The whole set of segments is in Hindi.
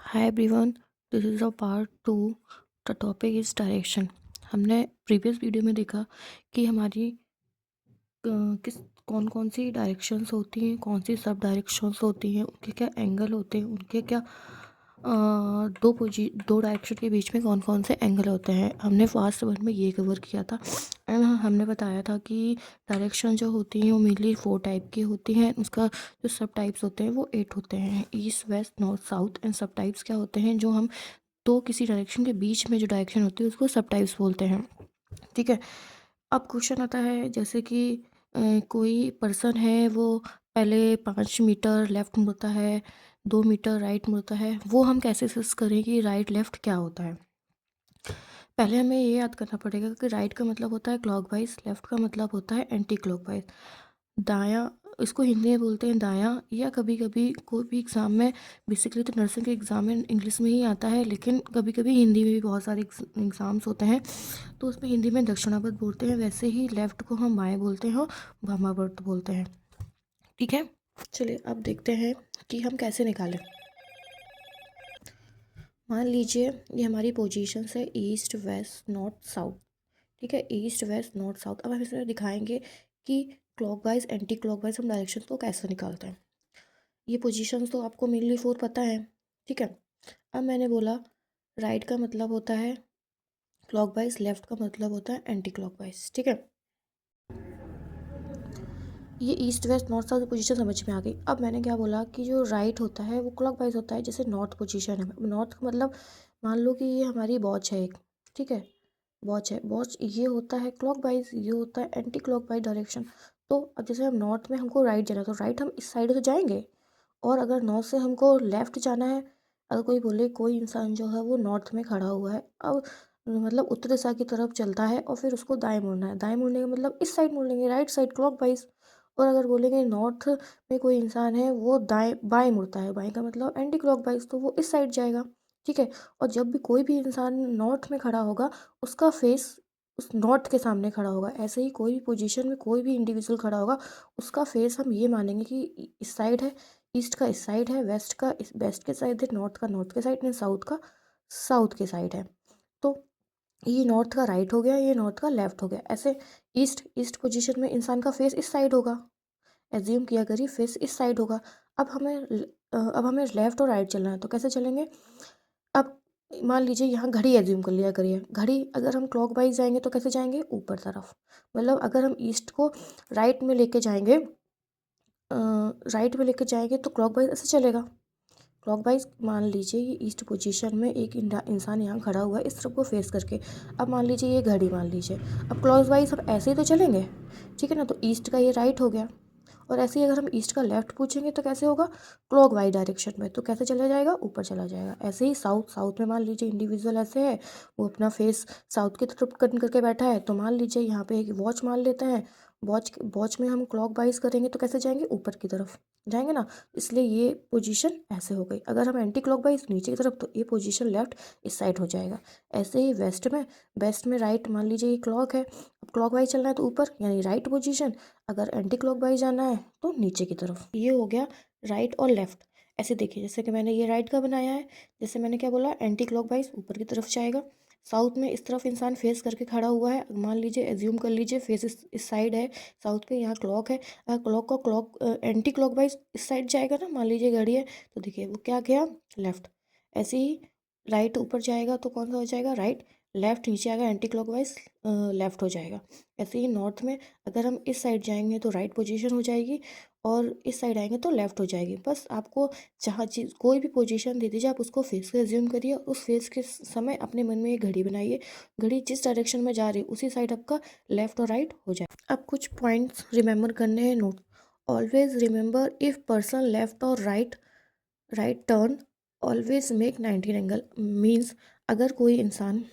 Hi everyone, this is a part two. The topic is direction. हमने प्रीवियस वीडियो में देखा कि हमारी किस कौन कौन सी डायरेक्शंस होती हैं, कौन सी सब डायरेक्शंस होती हैं, उनके क्या एंगल होते हैं, उनके क्या दो डायरेक्शन के बीच में कौन कौन से एंगल होते हैं। हमने फास्ट वन में ये कवर किया था। एंड हमने बताया था कि डायरेक्शन जो होती हैं वो मेनली 4 टाइप की होती हैं। उसका जो सब टाइप्स होते हैं वो 8 होते हैं, east west north south. And सब टाइप्स क्या होते हैं, जो हम तो किसी डायरेक्शन के बीच में जो डायरेक्शन होती है उसको सब टाइप्स बोलते हैं। ठीक है। अब क्वेश्चन आता है जैसे कि कोई पर्सन है, वो पहले 5 मीटर लेफ्ट मुड़ता है, 2 मीटर राइट मुड़ता है। वो हम कैसे फिक्स करें कि राइट लेफ्ट क्या होता है। पहले हमें ये याद करना पड़ेगा कि राइट का मतलब होता है क्लॉकवाइज, लेफ्ट का मतलब होता है एंटी क्लॉकवाइज। दायां, इसको हिंदी में बोलते हैं दायां, या कभी कभी कोई भी एग्ज़ाम में, बेसिकली तो नर्सिंग के एग्ज़ाम में इंग्लिश में ही आता है, लेकिन कभी कभी हिंदी में भी बहुत सारे एग्ज़ाम्स होते हैं तो उसमें हिंदी में दक्षिणावर्त बोलते हैं। वैसे ही लेफ्ट को हम बाएं बोलते हैं और वामावर्त बोलते हैं। ठीक है। चलिए अब देखते हैं कि हम कैसे निकालें। मान लीजिए ये हमारी पोजीशंस है, ईस्ट वेस्ट नॉर्थ साउथ। ठीक है, ईस्ट वेस्ट नॉर्थ साउथ। अब हम इसमें दिखाएंगे कि क्लॉकवाइज एंटी क्लॉकवाइज हम डायरेक्शन को कैसे निकालते हैं। ये पोजीशंस तो आपको मेनली 4 पता है। ठीक है। अब मैंने बोला राइट का मतलब होता है क्लॉकवाइज, लेफ्ट का मतलब होता है एंटी क्लॉकवाइज। ठीक है। ये east west north south position समझ में आ गई। अब मैंने क्या बोला कि जो राइट होता है वो क्लॉकवाइज होता है। जैसे नॉर्थ पोजीशन है, नॉर्थ का मतलब मान लो कि ये हमारी वॉच है एक। ठीक है, वॉच है, वॉच ये होता है क्लॉकवाइज, ये होता है एंटी क्लॉकवाइज डायरेक्शन। तो अब जैसे हम नॉर्थ में हमको राइट जाना है तो राइट हम इस साइड तो जाएंगे, और अगर नॉर्थ से हमको लेफ्ट जाना है, अगर कोई बोले कोई इंसान जो है वो नॉर्थ में खड़ा हुआ है, अब मतलब उत्तर दिशा की तरफ चलता है और फिर उसको दाएं मुड़ना है, दाएं मुड़ने का मतलब इस साइड मुड़ेंगे, राइट साइड क्लॉकवाइज। और अगर बोलेंगे नॉर्थ में कोई इंसान है वो दाएं बाएं मुड़ता है, बाएं का मतलब एंटी क्लॉकवाइज, तो वो इस साइड जाएगा। ठीक है। और जब भी कोई भी इंसान नॉर्थ में खड़ा होगा उसका फेस उस नॉर्थ के सामने खड़ा होगा। ऐसे ही कोई भी पोजीशन में कोई भी इंडिविजुअल खड़ा होगा उसका फेस हम ये मानेंगे कि इस साइड है, ईस्ट का इस साइड है, वेस्ट का इस वेस्ट के साइड है, नॉर्थ का नॉर्थ के साइड है, साउथ का साउथ के साइड है। तो ये नॉर्थ का राइट हो गया, ये नॉर्थ का लेफ्ट हो गया। ऐसे ईस्ट ईस्ट पोजीशन में इंसान का फेस इस साइड होगा, एज्यूम किया करिए फेस इस साइड होगा। अब हमें लेफ्ट और राइट चलना है तो कैसे चलेंगे। अब मान लीजिए यहाँ घड़ी एज्यूम कर लिया करिए, घड़ी अगर हम क्लॉकवाइज जाएंगे तो कैसे जाएंगे, ईस्ट तरफ। मतलब अगर हम ईस्ट को राइट में लेके जाएंगे, राइट में लेके जाएंगे तो क्लॉकवाइज ऐसे चलेगा। क्लॉकवाइज मान लीजिए ये ईस्ट पोजीशन में एक इंसान यहाँ खड़ा हुआ है इस तरफ को फेस करके। अब मान लीजिए ये घड़ी मान लीजिए, अब क्लॉकवाइज हम ऐसे ही तो चलेंगे। ठीक है ना, तो ईस्ट का ये राइट हो गया। और ऐसे ही अगर हम ईस्ट का लेफ्ट पूछेंगे तो कैसे होगा, क्लॉकवाइज डायरेक्शन में, तो कैसे चला जाएगा, ऊपर चला जाएगा। ऐसे ही साउथ साउथ में मान लीजिए इंडिविजुअल ऐसे है, वो अपना फेस साउथ की तरफ टर्न करके बैठा है, तो मान लीजिए यहाँ पे एक वॉच मान लेते हैं। वॉच वॉच में हम क्लॉकवाइज करेंगे तो कैसे जाएंगे, ऊपर की तरफ जाएंगे ना। इसलिए ये पोजीशन ऐसे हो गई। अगर हम एंटी क्लॉकवाइज नीचे की तरफ तो ये पोजीशन लेफ्ट इस साइड हो जाएगा। ऐसे ही वेस्ट में राइट मान लीजिए ये क्लॉक है, अब क्लॉकवाइज चलना है तो ऊपर यानी राइट पोजीशन, अगर एंटी क्लॉकवाइज जाना है तो नीचे की तरफ। ये हो गया राइट और लेफ्ट। ऐसे देखिए जैसे कि मैंने ये राइट का बनाया है, जैसे मैंने क्या बोला एंटी क्लॉकवाइज ऊपर की तरफ जाएगा। साउथ में इस तरफ इंसान फेस करके खड़ा हुआ है, मान लीजिए एज्यूम कर लीजिए फेस इस साइड है, साउथ पे यहाँ क्लॉक है, क्लॉक का क्लॉक एंटी क्लॉकवाइज इस साइड जाएगा ना, मान लीजिए घड़ी है तो देखिए वो क्या गया, लेफ्ट। ऐसे ही राइट ऊपर जाएगा तो कौन सा हो जाएगा, राइट। लेफ्ट नीचे आएगा एंटी क्लॉकवाइज, लेफ्ट हो जाएगा। ऐसे ही नॉर्थ में अगर हम इस साइड जाएंगे तो राइट पोजीशन हो जाएगी, और इस साइड आएंगे तो लेफ्ट हो जाएगी। बस आपको जहाँ चीज़ कोई भी पोजीशन दे दीजिए, आप उसको फेस से एज्यूम करिए, उस फेस के समय अपने मन में एक घड़ी बनाइए, घड़ी जिस डायरेक्शन में जा रही है उसी साइड आपका लेफ्ट और राइट हो जाए। अब कुछ पॉइंट्स रिमेंबर करने हैं, note. Always remember if person left और right right turn always make 90 angle. Means अगर कोई इंसान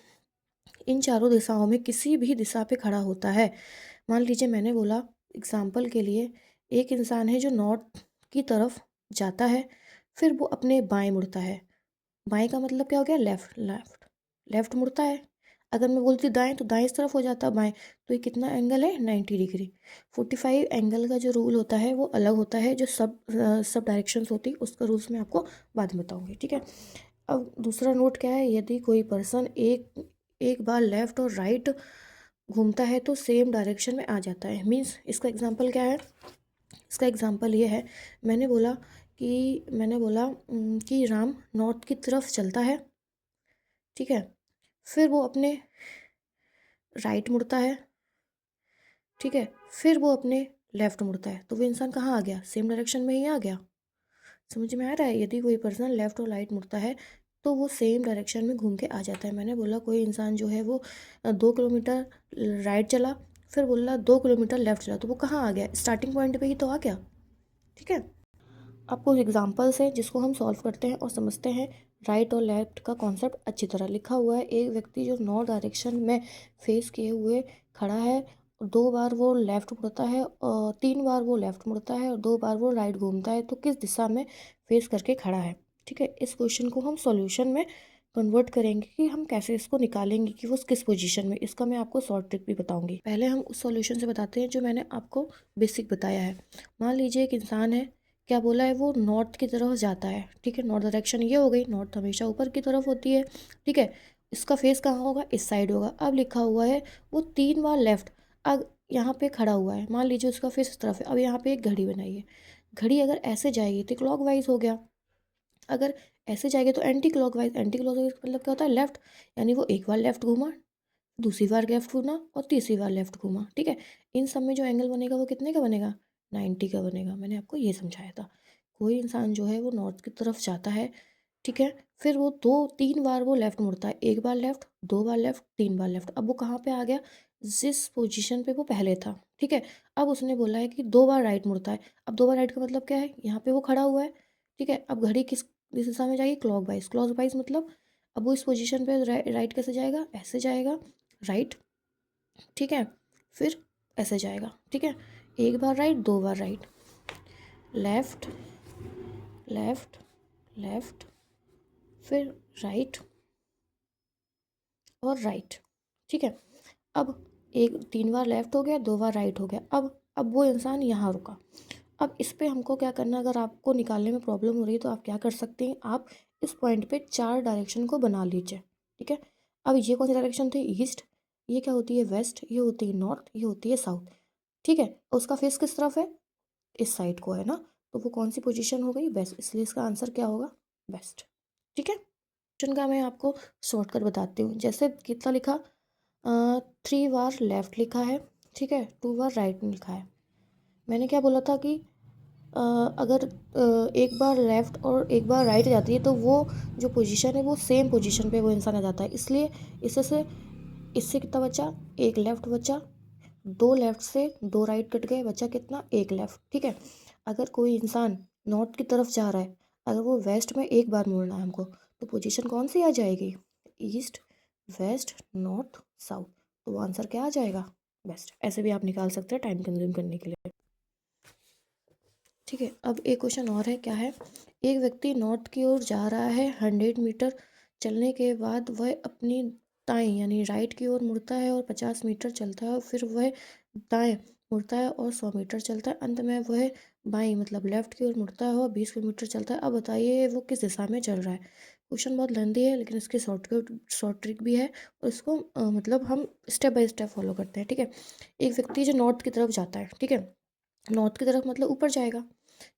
इन चारों दिशाओं में किसी भी दिशा पे खड़ा होता है, मान लीजिए मैंने बोला एग्जाम्पल के लिए एक इंसान है जो नॉर्थ की तरफ जाता है, फिर वो अपने बाएं मुड़ता है। बाएं का मतलब क्या हो गया, लेफ्ट लेफ्ट लेफ्ट मुड़ता है। अगर मैं बोलती दाएं तो दाएं इस तरफ हो जाता बाएं, तो ये कितना एंगल है, 90 डिग्री। 45 एंगल का जो रूल होता है वो अलग होता है, जो सब डायरेक्शंस होती है उसका रूल्स मैं आपको बाद में बताऊंगी। ठीक है। अब दूसरा नोट क्या है, यदि कोई पर्सन एक एक बार लेफ़्ट और राइट घूमता है तो सेम डायरेक्शन में आ जाता है। मीन्स इसका एग्ज़ाम्पल क्या है? इसका एग्ज़ाम्पल ये है, मैंने बोला कि राम नॉर्थ की तरफ चलता है, ठीक है? फिर वो अपने राइट मुड़ता है, ठीक है? फिर वो अपने लेफ़्ट मुड़ता है, तो वो इंसान कहाँ आ गया? सेम डायरेक्शन में ही आ गया। समझ में आ रहा है? यदि कोई पर्सन लेफ़्ट और राइट मुड़ता है, तो वो सेम डायरेक्शन में घूम के आ जाता है। मैंने बोला कोई इंसान जो है वो 2 किलोमीटर राइट चला, फिर बोला 2 किलोमीटर लेफ़्ट चला, तो वो कहाँ आ गया? स्टार्टिंग पॉइंट पे ही तो आ गया, ठीक है? अब कुछ एग्जांपल्स हैं जिसको हम सॉल्व करते हैं और समझते हैं। राइट और लेफ्ट का कॉन्सेप्ट अच्छी तरह लिखा हुआ है। एक व्यक्ति जो नॉर्थ डायरेक्शन में फेस किए हुए खड़ा है, 2 बार वो लेफ्ट मुड़ता है और 3 बार वो लेफ्ट मुड़ता है और 2 बार वो राइट घूमता है, तो किस दिशा में फेस करके खड़ा है, ठीक है? इस क्वेश्चन को हम सॉल्यूशन में कन्वर्ट करेंगे कि हम कैसे इसको निकालेंगे कि वो किस पोजीशन में। इसका मैं आपको शॉर्ट ट्रिक भी बताऊंगी। पहले हम उस सॉल्यूशन से बताते हैं जो मैंने आपको बेसिक बताया है। मान लीजिए एक इंसान है, क्या बोला है, वो नॉर्थ की तरफ जाता है, ठीक है? नॉर्थ डायरेक्शन ये हो गई, नॉर्थ हमेशा ऊपर की तरफ होती है, ठीक है? इसका फेस कहाँ होगा? इस साइड होगा। अब लिखा हुआ है वो 3 बार लेफ्ट। अब यहाँ पे खड़ा हुआ है, मान लीजिए उसका फेस इस तरफ है। अब यहाँ पे एक घड़ी बनाई है, घड़ी अगर ऐसे जाएगी तो क्लॉक वाइज हो गया, अगर ऐसे जाएगी तो anti clock wise. Anti clock wise मतलब क्या होता है? लेफ्ट। यानी वो एक बार लेफ्ट घूमा, दूसरी बार लेफ्ट घूमा और तीसरी बार लेफ्ट घूमा, ठीक है? इन सब में जो एंगल बनेगा वो कितने का बनेगा? 90 का बनेगा। मैंने आपको ये समझाया था। कोई इंसान जो है वो नॉर्थ की तरफ जाता है, ठीक है? फिर वो 2-3 बार वो लेफ्ट मुड़ता है, एक बार लेफ्ट, 2 बार लेफ्ट, 3 बार लेफ्ट। अब वो कहाँ पे आ गया? जिस पोजीशन पे वो पहले था, ठीक है? अब उसने बोला है कि 2 बार राइट मुड़ता है। अब 2 बार राइट का मतलब क्या है? यहाँ पे वो खड़ा हुआ है, ठीक है? अब घड़ी किस दिशा में जाएगी? क्लॉकवाइज। क्लॉकवाइज मतलब अब वो इस पोजीशन पे राइट कैसे जाएगा? ऐसे जाएगा, राइट, ठीक है? फिर ऐसे जाएगा, ठीक है? एक बार राइट, 2 बार राइट, लेफ्ट, लेफ्ट, लेफ्ट, फिर राइट और राइट, ठीक है? अब एक 3 बार लेफ्ट हो गया, 2 बार राइट हो गया। अब वो इंसान यहाँ रुका। अब इस पे हमको क्या करना है? अगर आपको निकालने में प्रॉब्लम हो रही है तो आप क्या कर सकते हैं? आप इस पॉइंट पे 4 डायरेक्शन को बना लीजिए, ठीक है? अब ये कौन सी डायरेक्शन थी? ईस्ट। ये क्या होती है? वेस्ट। ये होती है नॉर्थ। ये होती है साउथ, ठीक है? और उसका फेस किस तरफ है? इस साइड को है ना, तो वो कौन सी पोजीशन हो गई? वेस्ट। इसलिए इसका आंसर क्या होगा? वेस्ट, ठीक है? क्वेश्चन का मैं आपको शॉर्टकट बताती हूँ। जैसे कितना लिखा? 3 बार लेफ्ट लिखा है, ठीक है? 2 बार राइट लिखा है। मैंने क्या बोला था कि अगर एक बार लेफ्ट और एक बार राइट जाती है तो वो जो पोजीशन है वो सेम पोजीशन पे वो इंसान आ जाता है। इसलिए इससे इससे कितना बचा? एक लेफ्ट बचा, 2 लेफ्ट से 2 राइट कट गए, बचा कितना? एक लेफ्ट, ठीक है? अगर कोई इंसान नॉर्थ की तरफ जा रहा है, अगर वो वेस्ट में एक बार मुड़ना है हमको, तो पोजीशन कौन सी आ जाएगी? East, west, north, south. तो वो आंसर क्या आ जाएगा? वेस्ट। ऐसे भी आप निकाल सकते हैं टाइम कंज्यूम करने के लिए, ठीक है? अब एक क्वेश्चन और है, क्या है? एक व्यक्ति नॉर्थ की ओर जा रहा है, 100 मीटर चलने के बाद वह अपनी दाएं यानी राइट की ओर मुड़ता है और 50 मीटर चलता है और फिर वह दाएं मुड़ता है और 100 मीटर चलता है। अंत में वह बाएं मतलब लेफ्ट की ओर मुड़ता है और 20 किलोमीटर चलता है। अब बताइए वो किस दिशा में चल रहा है? क्वेश्चन बहुत लेंदी है लेकिन इसकी शॉर्ट ट्रिक भी है और इसको मतलब हम स्टेप बाय स्टेप फॉलो करते हैं, ठीक है? एक व्यक्ति जो नॉर्थ की तरफ जाता है, ठीक है? नॉर्थ की तरफ मतलब ऊपर जाएगा,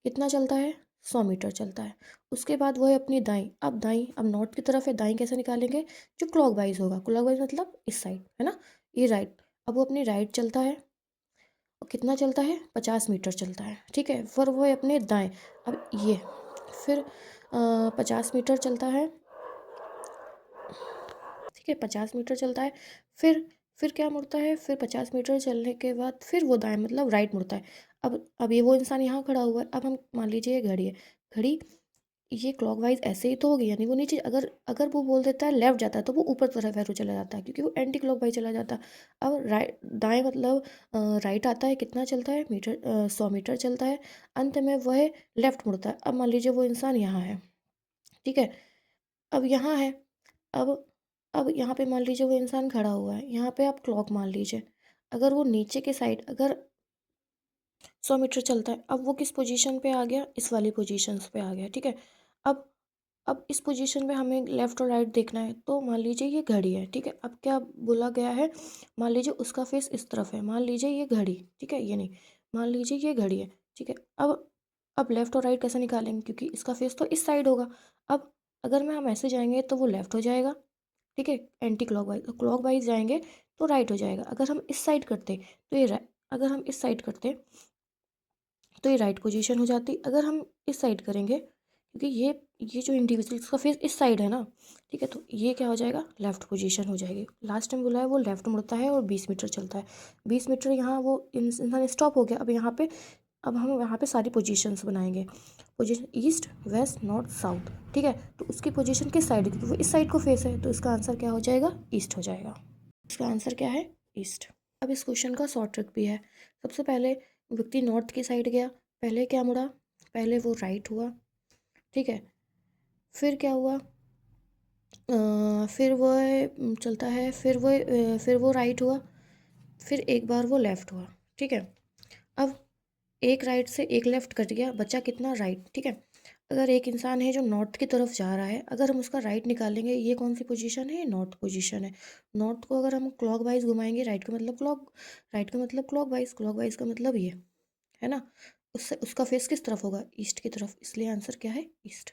कितना चलता है? 100 मीटर चलता है। उसके बाद वह अपनी दाईं, अब नॉर्थ की तरफ है, दाईं कैसे निकालेंगे? जो क्लॉकवाइज होगा, क्लॉकवाइज मतलब इस साइड, है ना? ये राइट। अब वो अपनी राइट चलता है और कितना चलता है? 50 मीटर चलता है, ठीक है? फिर वो अपने दाएं, अब ये फिर 50 मीटर चलता है, ठीक है? 50 मीटर चलता है, फिर क्या मुड़ता है? फिर 50 मीटर चलने के बाद फिर वो दाएं मतलब राइट मुड़ता है। अब ये वो इंसान यहाँ खड़ा हुआ है। अब हम मान लीजिए ये घड़ी है, घड़ी ये क्लॉकवाइज ऐसे ही तो होगी, यानी वो नीचे, अगर अगर वो बोल देता है लेफ्ट जाता है तो वो ऊपर तरफ एरो चला जाता है क्योंकि वो एंटी क्लॉकवाइज चला जाता है। अब राइट दाएं मतलब राइट आता है, कितना चलता है? 100 मीटर चलता है। अंत में वह लेफ्ट मुड़ता है। अब मान लीजिए वो इंसान यहाँ है, ठीक है? अब यहाँ है, अब अब यहाँ पे मान लीजिए वो इंसान खड़ा हुआ है, यहाँ पे आप क्लॉक मान लीजिए। अगर वो नीचे के साइड अगर 100 मीटर चलता है, अब वो किस पोजीशन पे आ गया? इस वाली पोजीशंस पे आ गया, ठीक है? अब अब इस पोजीशन में हमें लेफ़्ट और राइट देखना है, तो मान लीजिए ये घड़ी है, ठीक है? अब क्या बोला गया है, मान लीजिए उसका फेस इस तरफ है, मान लीजिए ये घड़ी, ठीक है? ये नहीं, मान लीजिए ये घड़ी है, ठीक है? अब लेफ़्ट और राइट कैसे निकालेंगे, क्योंकि इसका फेस तो इस साइड होगा। अब अगर हम ऐसे जाएँगे तो वो लेफ़्ट हो जाएगा, ठीक है? एंटी क्लॉकवाइज़, क्लॉकवाइज़ जाएँगे तो राइट हो जाएगा। अगर हम इस साइड करते तो ये रा अगर हम इस साइड करते तो ये राइट पोजीशन हो जाती। अगर हम इस साइड करेंगे, क्योंकि ये जो इंडिविजुअल इसका फेस इस साइड है ना, ठीक है? तो ये क्या हो जाएगा, लेफ़्ट पोजीशन हो जाएगी। लास्ट टाइम बोला है वो लेफ़्ट मुड़ता है और 20 मीटर चलता है। 20 मीटर यहाँ वो इंसान स्टॉप हो गया। अब हम यहाँ पे सारी पोजीशंस बनाएँगे। Position east, west, north, south, ठीक है? तो उसकी पोजीशन किस साइड है, क्योंकि वो इस साइड को फेस है, तो इसका आंसर क्या हो जाएगा, ईस्ट हो जाएगा। इसका आंसर क्या है, ईस्ट। अब इस क्वेश्चन का शॉर्ट ट्रिक भी है। सबसे पहले व्यक्ति नॉर्थ की साइड गया, पहले क्या मुड़ा, पहले वो राइट हुआ, ठीक है? फिर क्या हुआ, फिर वह चलता है, फिर वो राइट हुआ, फिर एक बार वो लेफ़्ट हुआ, ठीक है? अब एक राइट से एक लेफ़्ट कट गया, बचा कितना, राइट, ठीक है? अगर एक इंसान है जो नॉर्थ की तरफ जा रहा है, अगर हम उसका राइट निकालेंगे, ये कौन सी पोजीशन है, नॉर्थ पोजीशन है। नॉर्थ को अगर हम क्लॉकवाइज़ घुमाएँगे, राइट का मतलब क्लॉकवाइज़, क्लॉकवाइज़ का मतलब ये, है ना? उससे उसका फेस किस तरफ होगा, ईस्ट की तरफ, इसलिए आंसर क्या है, ईस्ट।